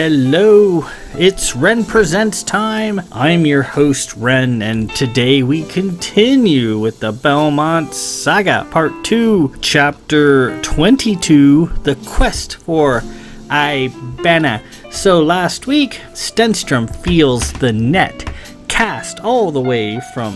Hello, it's Ren Presents time. I'm your host Ren, and today we continue with the Belmont Saga, Part 2, Chapter 22, The Quest for IBBAANA. So last week, Stenstrom feels the net cast all the way from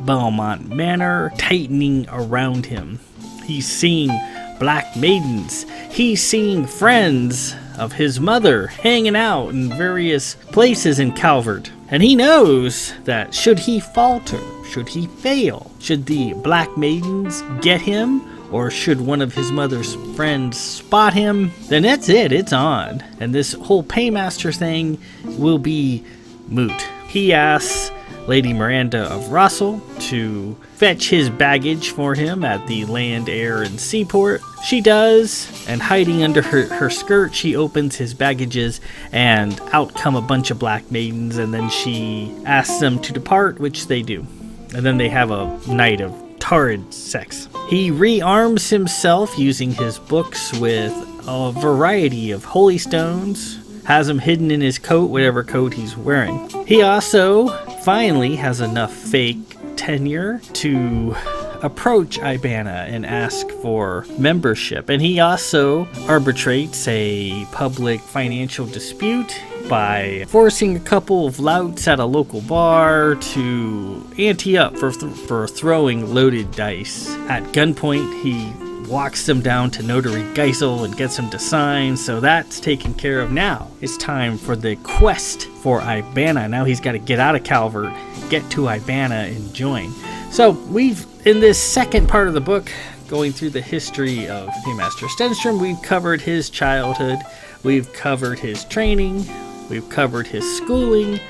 Belmont Manor tightening around him. He's seeing Black Maidens. He's seeing friends of his mother hanging out in various places in Calvert. And he knows that should he falter, should he fail, should the Black Maidens get him, or should one of his mother's friends spot him, then that's it, it's on. And this whole paymaster thing will be moot. He asks Lady Miranda of Russell to fetch his baggage for him at the Land, Air, and Seaport. She does, and hiding under her skirt, she opens his baggages, and out come a bunch of Black Maidens, and then she asks them to depart, which they do. And then they have a night of torrid sex. He rearms himself using his books with a variety of holy stones, has them hidden in his coat, whatever coat he's wearing. He also finally has enough fake tenure to approach IBBAANA and ask for membership. And he also arbitrates a public financial dispute by forcing a couple of louts at a local bar to ante up for throwing loaded dice. At gunpoint, he walks them down to Notary Geisel and gets him to sign, so that's taken care of. Now it's time for the quest for IBBAANA. Now he's got to get out of Calvert, get to IBBAANA, and join. So we've, in this second part of the book, going through the history of Paymaster Stenstrom, we've covered his childhood, we've covered his training, we've covered his schooling.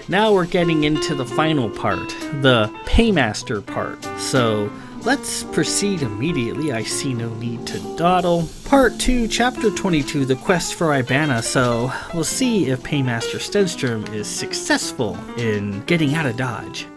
Now we're getting into the final part, the Paymaster part. So let's proceed immediately. I see no need to dawdle. Part 2, Chapter 22, The Quest for IBBAANA. So we'll see if Paymaster Stenstrom is successful in getting out of Dodge.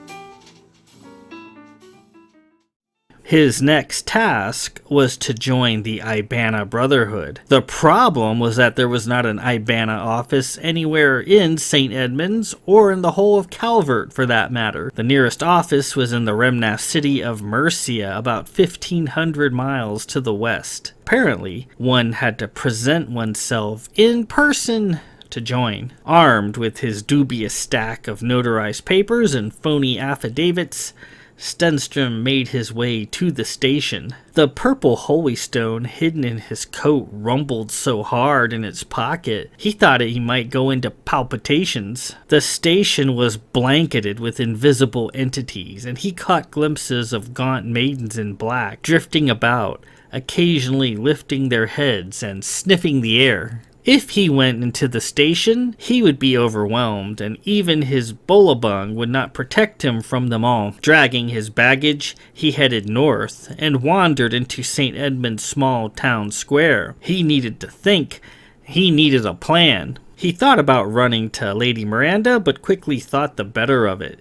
His next task was to join the IBBAANA Brotherhood. The problem was that there was not an IBBAANA office anywhere in St. Edmunds or in the whole of Calvert for that matter. The nearest office was in the Remnant city of Mercia, about 1,500 miles to the west. Apparently, one had to present oneself in person to join. Armed with his dubious stack of notarized papers and phony affidavits, Stenstrom made his way to the station. The purple holy stone hidden in his coat rumbled so hard in its pocket, he thought he might go into palpitations. The station was blanketed with invisible entities, and he caught glimpses of gaunt maidens in black drifting about, occasionally lifting their heads and sniffing the air. If he went into the station, he would be overwhelmed, and even his bolabung would not protect him from them all. Dragging his baggage, he headed north and wandered into St. Edmund's small town square. He needed to think. He needed a plan. He thought about running to Lady Miranda, but quickly thought the better of it.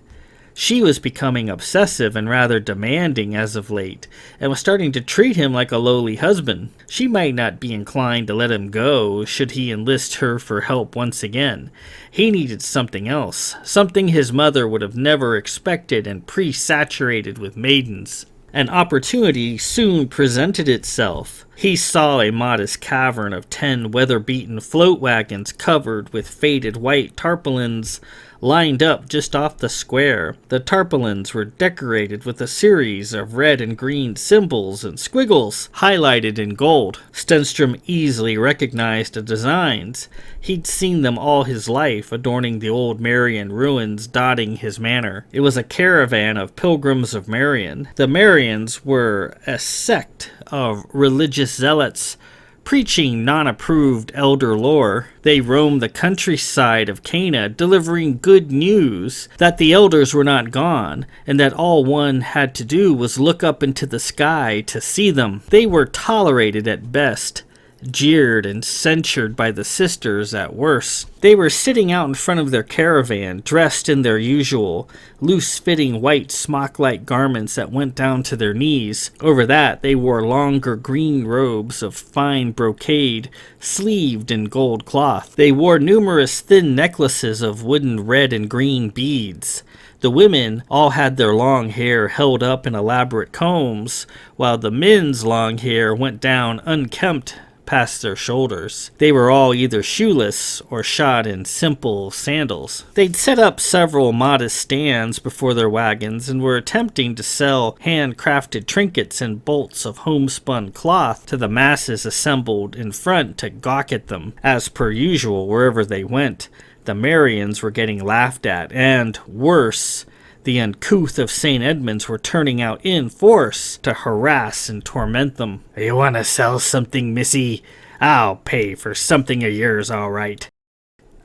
She was becoming obsessive and rather demanding as of late, and was starting to treat him like a lowly husband. She might not be inclined to let him go should he enlist her for help once again. He needed something else, something his mother would have never expected and pre-saturated with maidens. An opportunity soon presented itself. He saw a modest cavern of 10 weather-beaten float wagons covered with faded white tarpaulins lined up just off the square. The tarpaulins were decorated with a series of red and green symbols and squiggles highlighted in gold. Stenstrom easily recognized the designs. He'd seen them all his life, adorning the old Marian ruins dotting his manor. It was a caravan of pilgrims of Marian. The Marians were a sect of religious zealots preaching non-approved elder lore. They roamed the countryside of Cana, delivering good news that the elders were not gone, and that all one had to do was look up into the sky to see them. They were tolerated at best, jeered and censured by the sisters at worst. They were sitting out in front of their caravan, dressed in their usual loose-fitting white smock-like garments that went down to their knees. Over that, they wore longer green robes of fine brocade, sleeved in gold cloth. They wore numerous thin necklaces of wooden red and green beads. The women all had their long hair held up in elaborate combs, while the men's long hair went down unkempt past their shoulders. They were all either shoeless or shod in simple sandals. They'd set up several modest stands before their wagons and were attempting to sell handcrafted trinkets and bolts of homespun cloth to the masses assembled in front to gawk at them. As per usual, wherever they went, the Marians were getting laughed at, and, worse, the uncouth of St. Edmunds were turning out in force to harass and torment them. "You want to sell something, missy? I'll pay for something of yours, all right,"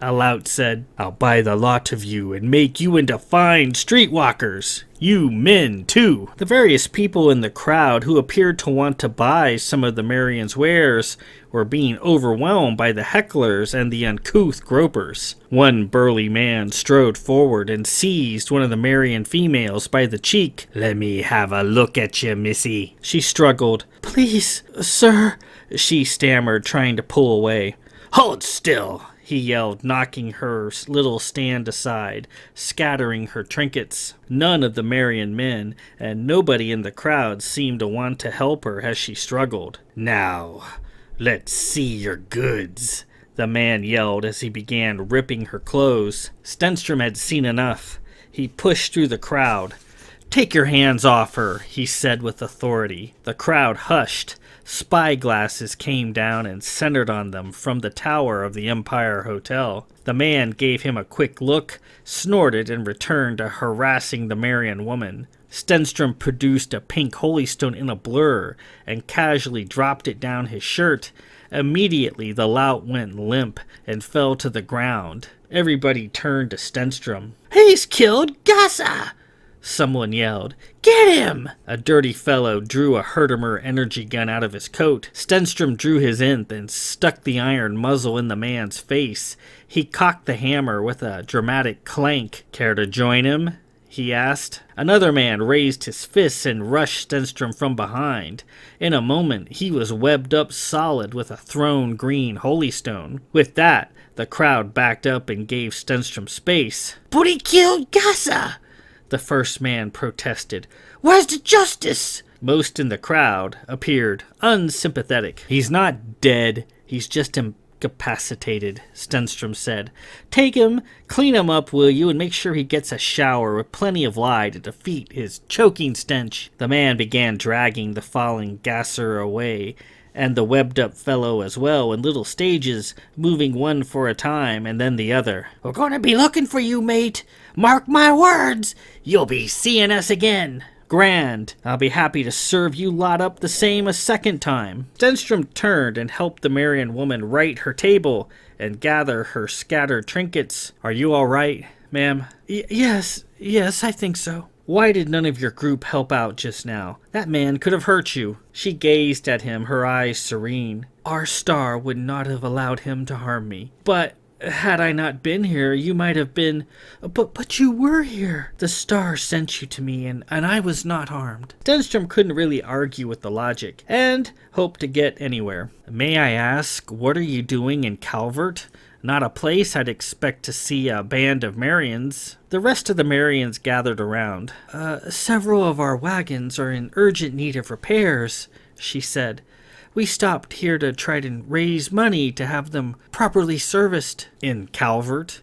a lout said. "I'll buy the lot of you and make you into fine streetwalkers. You men, too." The various people in the crowd who appeared to want to buy some of the Marians' wares were being overwhelmed by the hecklers and the uncouth gropers. One burly man strode forward and seized one of the Marian females by the cheek. "Let me have a look at you, missy." She struggled. "Please, sir," she stammered, trying to pull away. "Hold still," he yelled, knocking her little stand aside, scattering her trinkets. None of the Marian men and nobody in the crowd seemed to want to help her as she struggled. "Now, let's see your goods," the man yelled as he began ripping her clothes. Stenstrom had seen enough. He pushed through the crowd. "Take your hands off her," he said with authority. The crowd hushed. Spyglasses came down and centered on them from the tower of the Empire Hotel. The man gave him a quick look, snorted, and returned to harassing the Marian woman. Stenstrom produced a pink holystone in a blur and casually dropped it down his shirt. Immediately, the lout went limp and fell to the ground. Everybody turned to Stenstrom. "He's killed Gassa!" someone yelled. "Get him!" A dirty fellow drew a Herkimer energy gun out of his coat. Stenstrom drew his nth and stuck the iron muzzle in the man's face. He cocked the hammer with a dramatic clank. "Care to join him?" he asked. Another man raised his fists and rushed Stenstrom from behind. In a moment, he was webbed up solid with a thrown green holystone. With that, the crowd backed up and gave Stenstrom space. "But he killed Gassa!" the first man protested. "Where's the justice?" Most in the crowd appeared unsympathetic. "He's not dead, he's just incapacitated," Stenstrom said. "Take him, clean him up, will you, and make sure he gets a shower with plenty of lye to defeat his choking stench." The man began dragging the falling gasser away, and the webbed-up fellow as well, in little stages, moving one for a time and then the other. "We're going to be looking for you, mate. Mark my words, you'll be seeing us again." "Grand. I'll be happy to serve you lot up the same a second time." Stenstrom turned and helped the Marian woman right her table and gather her scattered trinkets. "Are you all right, ma'am?" Yes, I think so." "Why did none of your group help out just now? That man could have hurt you." She gazed at him, her eyes serene. "Our star would not have allowed him to harm me." "But had I not been here, you might have been—" But you were here. The star sent you to me, and I was not harmed." Stenstrom couldn't really argue with the logic, and hoped to get anywhere. "May I ask, what are you doing in Calvert? Not a place I'd expect to see a band of Marians." The rest of the Marians gathered around. Several of our wagons are in urgent need of repairs," she said. "We stopped here to try to raise money to have them properly serviced." "In Calvert?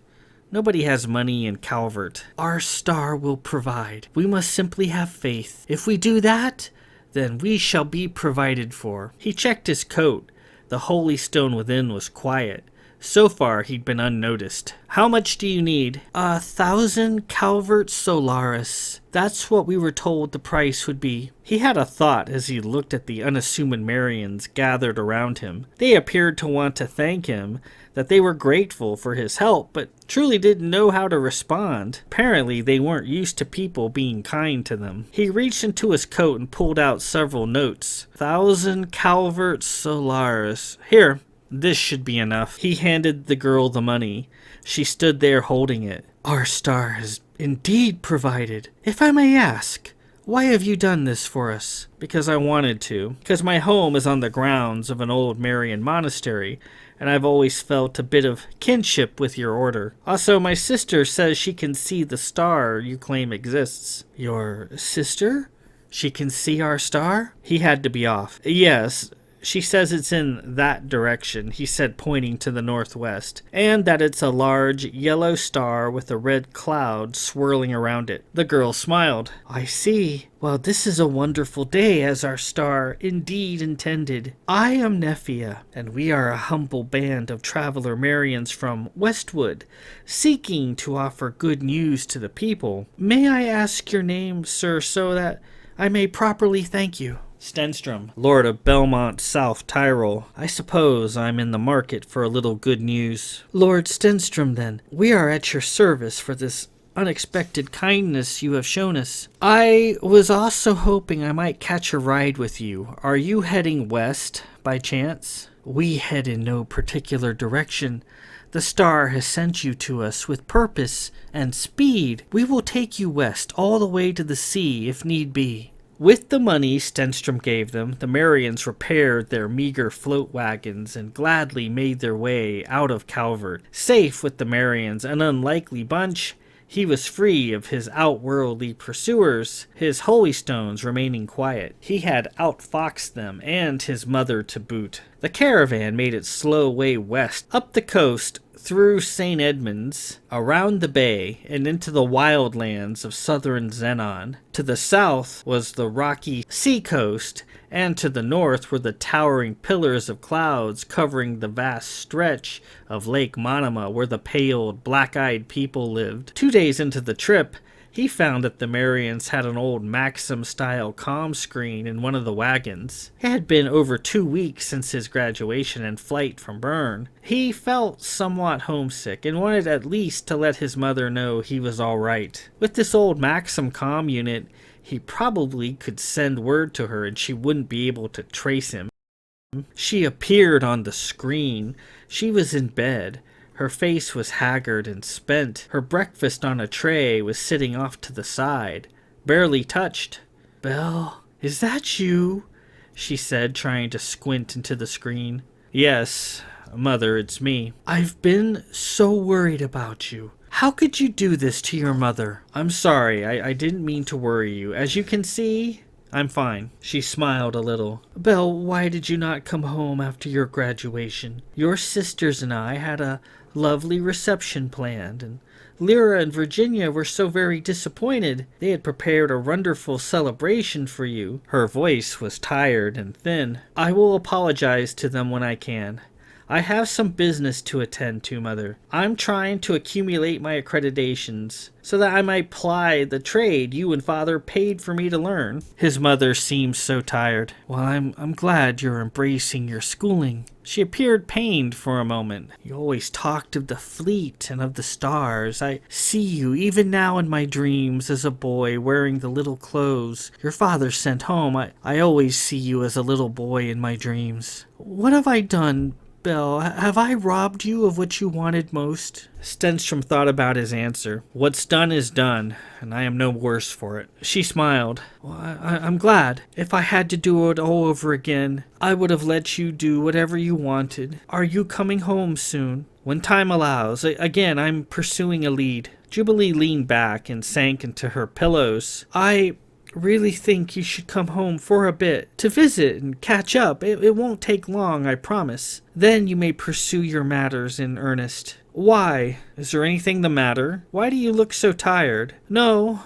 Nobody has money in Calvert." "Our star will provide. We must simply have faith. If we do that, then we shall be provided for." He checked his coat. The holy stone within was quiet, So far, he'd been unnoticed. How much do you need? 1,000 Calvert Solaris. That's what we were told the price would be. He had a thought as he looked at the unassuming Marians gathered around him. They appeared to want to thank him, that they were grateful for his help, but truly didn't know how to respond. Apparently, they weren't used to people being kind to them. He reached into his coat and pulled out several notes. 1,000 Calvert Solaris. Here, this should be enough. He handed the girl the money. She stood there holding it. Our star has indeed provided. If I may ask, why have you done this for us? Because I wanted to. Because my home is on the grounds of an old Marian monastery, and I've always felt a bit of kinship with your order. Also, my sister says she can see the star you claim exists. Your sister? She can see our star? He had to be off. Yes. She says it's in that direction, he said, pointing to the northwest, and that it's a large yellow star with a red cloud swirling around it. The girl smiled. I see. Well, this is a wonderful day, as our star indeed intended. I am Nephia, and we are a humble band of traveler Marians from Westwood, seeking to offer good news to the people. May I ask your name, sir, so that I may properly thank you? Stenstrom, Lord of Belmont, South Tyrol. I suppose I'm in the market for a little good news. Lord Stenstrom, then, we are at your service for this unexpected kindness you have shown us. I was also hoping I might catch a ride with you. Are you heading west, by chance? We head in no particular direction. The star has sent you to us with purpose and speed. We will take you west, all the way to the sea, if need be. With the money Stenstrom gave them, the Marians repaired their meager float wagons and gladly made their way out of Calvert. Safe with the Marians, an unlikely bunch, he was free of his outworldly pursuers, his holy stones remaining quiet. He had outfoxed them and his mother to boot. The caravan made its slow way west, up the coast, through St. Edmunds, around the bay, and into the wildlands of southern Zenon. To the south was the rocky sea coast, and to the north were the towering pillars of clouds covering the vast stretch of Lake Monoma where the pale, black-eyed people lived. 2 days into the trip, he found that the Marians had an old Maxim-style comm screen in one of the wagons. It had been over 2 weeks since his graduation and flight from Bern. He felt somewhat homesick and wanted at least to let his mother know he was all right. With this old Maxim comm unit, he probably could send word to her and she wouldn't be able to trace him. She appeared on the screen. She was in bed. Her face was haggard and spent. Her breakfast on a tray was sitting off to the side, barely touched. Belle, is that you? She said, trying to squint into the screen. Yes, Mother, it's me. I've been so worried about you. How could you do this to your mother? I'm sorry, I didn't mean to worry you. As you can see, I'm fine. She smiled a little. Belle, why did you not come home after your graduation? Your sisters and I had a lovely reception planned, and Lyra and Virginia were so very disappointed. They had prepared a wonderful celebration for you. Her voice was tired and thin. I will apologize to them when I can. I have some business to attend to, Mother. I'm trying to accumulate my accreditations so that I might ply the trade you and Father paid for me to learn. His mother seemed so tired. Well, I'm glad you're embracing your schooling. She appeared pained for a moment. You always talked of the fleet and of the stars. I see you even now in my dreams as a boy wearing the little clothes your father sent home. I always see you as a little boy in my dreams. What have I done, Belle? Have I robbed you of what you wanted most? Stenstrom thought about his answer. What's done is done, and I am no worse for it. She smiled. Well, I'm glad. If I had to do it all over again, I would have let you do whatever you wanted. Are you coming home soon? When time allows. Again, I'm pursuing a lead. Jubilee leaned back and sank into her pillows. I really think you should come home for a bit to visit and catch up. It won't take long, I promise. Then you may pursue your matters in earnest. Why? Is there anything the matter? Why do you look so tired? No,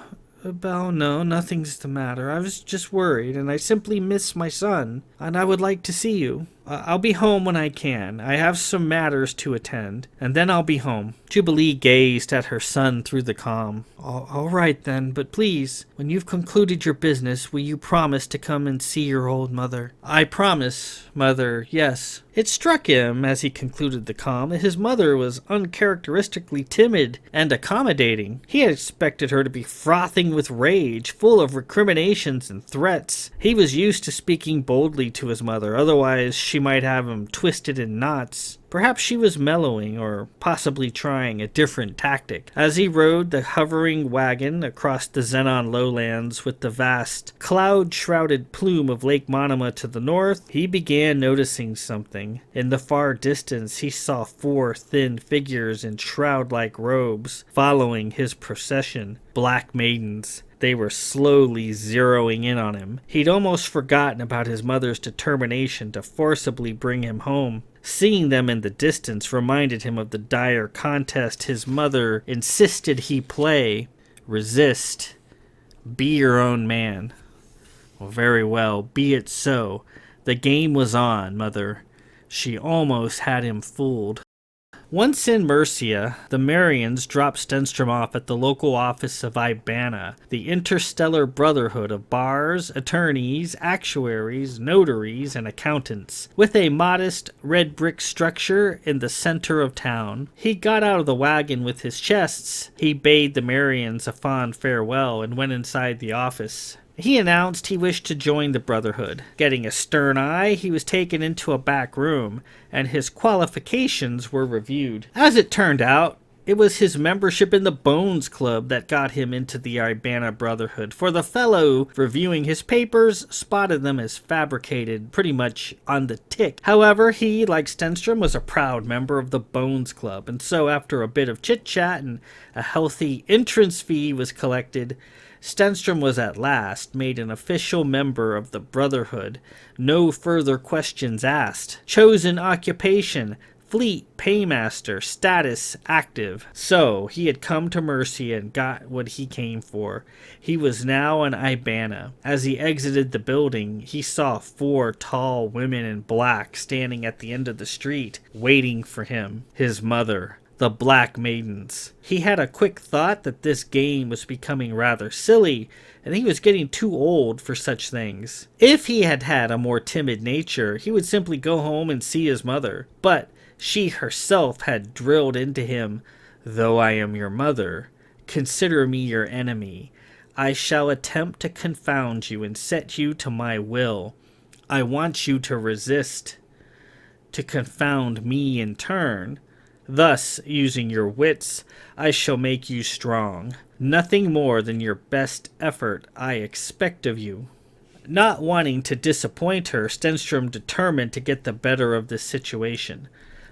Belle, no, nothing's the matter. I was just worried, and I simply miss my son, and I would like to see you. I'll be home when I can. I have some matters to attend, and then I'll be home." Jubilee gazed at her son through the comm. All right then, but please, when you've concluded your business, will you promise to come and see your old mother?" "I promise, mother, yes." It struck him, as he concluded the comm, that his mother was uncharacteristically timid and accommodating. He had expected her to be frothing with rage, full of recriminations and threats. He was used to speaking boldly to his mother, otherwise she might have him twisted in knots. Perhaps she was mellowing, or possibly trying a different tactic. As he rode the hovering wagon across the Xenon lowlands with the vast, cloud-shrouded plume of Lake Monoma to the north, he began noticing something. In the far distance, he saw 4 thin figures in shroud-like robes following his procession. Black Maidens. They were slowly zeroing in on him. He'd almost forgotten about his mother's determination to forcibly bring him home. Seeing them in the distance reminded him of the dire contest his mother insisted he play. Resist. Be your own man. Well, very well, be it so. The game was on, mother. She almost had him fooled. Once in Mercia, the Marians dropped Stenstrom off at the local office of IBBAANA, the interstellar brotherhood of bars, attorneys, actuaries, notaries, and accountants, with a modest red brick structure in the center of town. He got out of the wagon with his chests. He bade the Marians a fond farewell and went inside the office. He announced he wished to join the Brotherhood. Getting a stern eye, he was taken into a back room, and his qualifications were reviewed. As it turned out, it was his membership in the Bones Club that got him into the IBBAANA Brotherhood, for the fellow reviewing his papers spotted them as fabricated, pretty much on the tick. However, he, like Stenstrom, was a proud member of the Bones Club, and so after a bit of chit-chat and a healthy entrance fee was collected, Stenstrom was at last made an official member of the Brotherhood. No further questions asked. Chosen occupation: Fleet Paymaster. Status: active. So, he had come to Mercia and got what he came for. He was now an IBBAANA. As he exited the building, he saw 4 tall women in black standing at the end of the street, waiting for him. His mother. The Black Maidens. He had a quick thought that this game was becoming rather silly, and he was getting too old for such things. If he had had a more timid nature, he would simply go home and see his mother. But she herself had drilled into him, "Though I am your mother, consider me your enemy. I shall attempt to confound you and set you to my will. I want you to resist, to confound me in turn. Thus, using your wits, I shall make you strong. Nothing more than your best effort I expect of you." Not wanting to disappoint her, Stenstrom determined to get the better of this situation.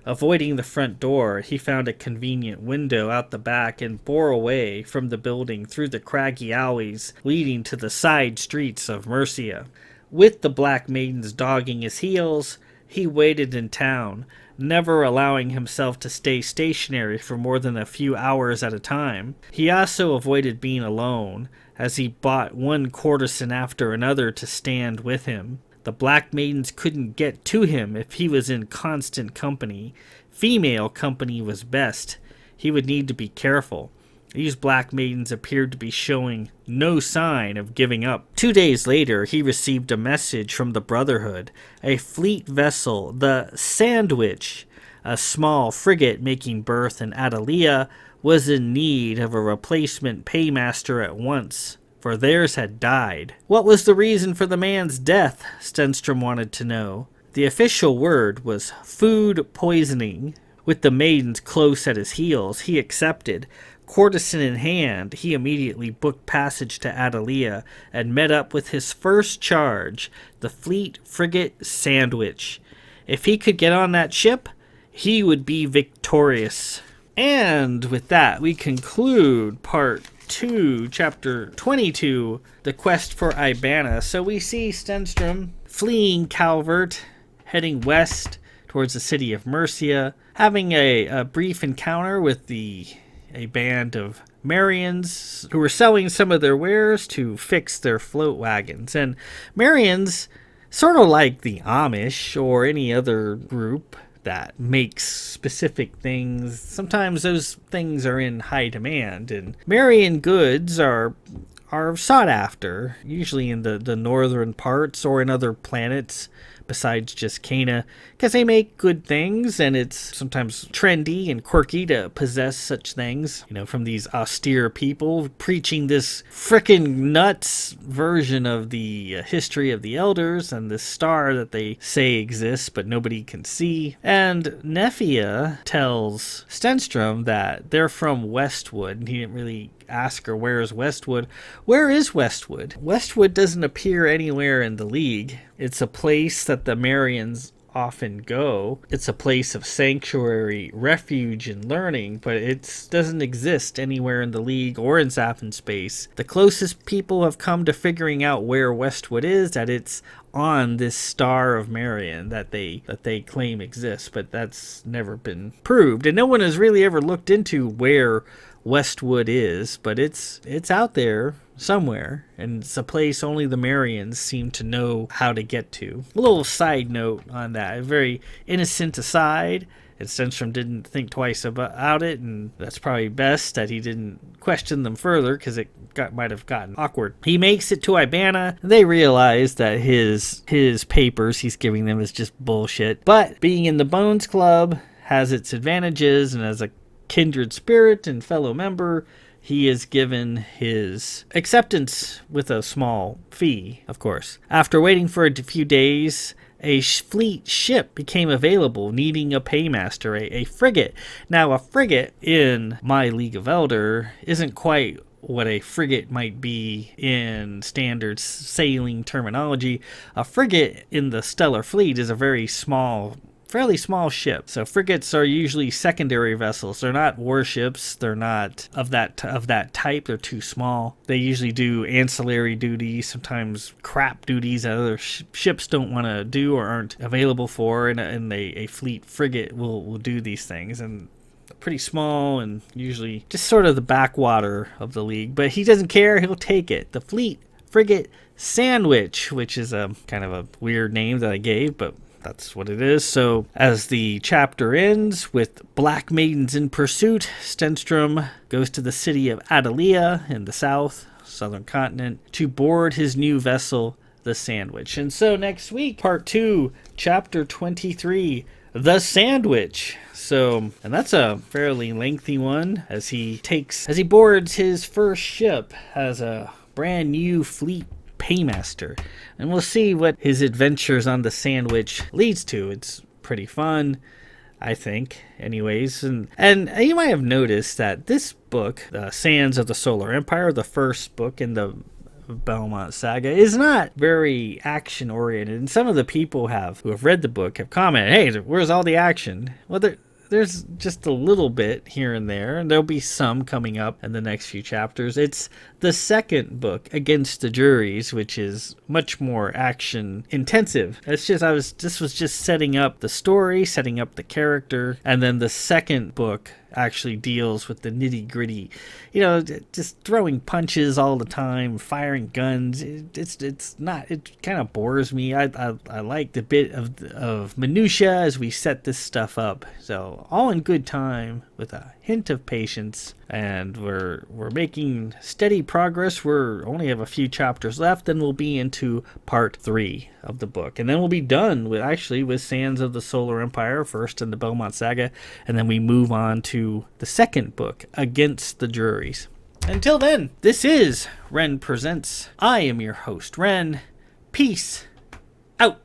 Avoiding the front door, he found a convenient window out the back and bore away from the building through the craggy alleys leading to the side streets of Mercia. With the Black Maidens dogging his heels, he waited in town, never allowing himself to stay stationary for more than a few hours at a time. He also avoided being alone, as he bought one courtesan after another to stand with him. The Black Maidens couldn't get to him if he was in constant company. Female company was best. He would need to be careful. These Black Maidens appeared to be showing no sign of giving up. 2 days later, he received a message from the Brotherhood. A fleet vessel, the Sandwich, a small frigate making berth in Adalia, was in need of a replacement paymaster at once, for theirs had died. What was the reason for the man's death? Stenstrom wanted to know. The official word was food poisoning. With the maidens close at his heels, he accepted. Courtesan in hand, he immediately booked passage to Adalia and met up with his first charge, the fleet frigate Sandwich. If he could get on that ship, he would be victorious. And with that, we conclude part 2, chapter 22, The Quest for IBBAANA. So we see Stenstrom fleeing Calvert, heading west towards the city of Mercia, having a brief encounter with a band of Marians who were selling some of their wares to fix their float wagons. And Marians sort of like the Amish or any other group that makes specific things. Sometimes those things are in high demand, and Marian goods are sought after, usually in the northern parts or in other planets besides just Cana, because they make good things, and it's sometimes trendy and quirky to possess such things, from these austere people preaching this frickin' nuts version of the history of the elders and this star that they say exists but nobody can see. And Nephia tells Stenstrom that they're from Westwood, and he didn't really ask her, where is Westwood? Where is Westwood? Westwood doesn't appear anywhere in the League. It's a place that the Marians often go. It's a place of sanctuary, refuge, and learning, but it doesn't exist anywhere in the League or in Zaphan space. The closest people have come to figuring out where Westwood is, that it's on this star of Marian that they claim exists, but that's never been proved, and no one has really ever looked into where Westwood is, but it's out there somewhere, and it's a place only the Marians seem to know how to get to. A little side note on that, a very innocent aside, and Stenstrom didn't think twice about it, and that's probably best that he didn't question them further, because it might have gotten awkward. He makes it to IBBAANA, and they realize that his papers he's giving them is just bullshit, but being in the Bones Club has its advantages, and as a kindred spirit and fellow member, he is given his acceptance with a small fee, of course. After waiting for a few days, a fleet ship became available needing a paymaster, a frigate. Now, a frigate in my League of Elder isn't quite what a frigate might be in standard sailing terminology. A frigate in the Stellar Fleet is a fairly small ship. So frigates are usually secondary vessels. They're not warships. They're not of that type. They're too small. They usually do ancillary duties, sometimes crap duties that other ships don't want to do or aren't available for, and a fleet frigate will do these things. And pretty small and usually just sort of the backwater of the League. But he doesn't care. He'll take it. The fleet frigate Sandwich, which is a kind of a weird name that I gave, but that's what it is. So as the chapter ends with Black Maidens in pursuit, Stenstrom goes to the city of Adelia in the southern continent, to board his new vessel, the Sandwich. And so next week, part 2, chapter 23, the Sandwich. So, and that's a fairly lengthy one, as he boards his first ship as a brand new fleet paymaster, and we'll see what his adventures on the Sandwich leads to. It's pretty fun, I think, anyways. And you might have noticed that this book, The Sands of the Solar Empire, the first book in the Belmont Saga, is not very action oriented, and some of the people who have read the book have commented, hey, where's all the action? Well, there's just a little bit here and there, and there'll be some coming up in the next few chapters. It's the second book, Against the Juries, which is much more action intensive. This was just setting up the story, setting up the character, and then the second book actually deals with the nitty gritty, just throwing punches all the time, firing guns. It kind of bores me. I like the bit of minutia as we set this stuff up. So all in good time with a hint of patience, and we're making steady progress. We're only have a few chapters left, then we'll be into part 3 of the book, and then we'll be done with Sands of the Solar Empire first in the Belmont Saga, and then we move on to the second book, Against the Juries. Until then, this is Ren Presents. I am your host, Ren. Peace out.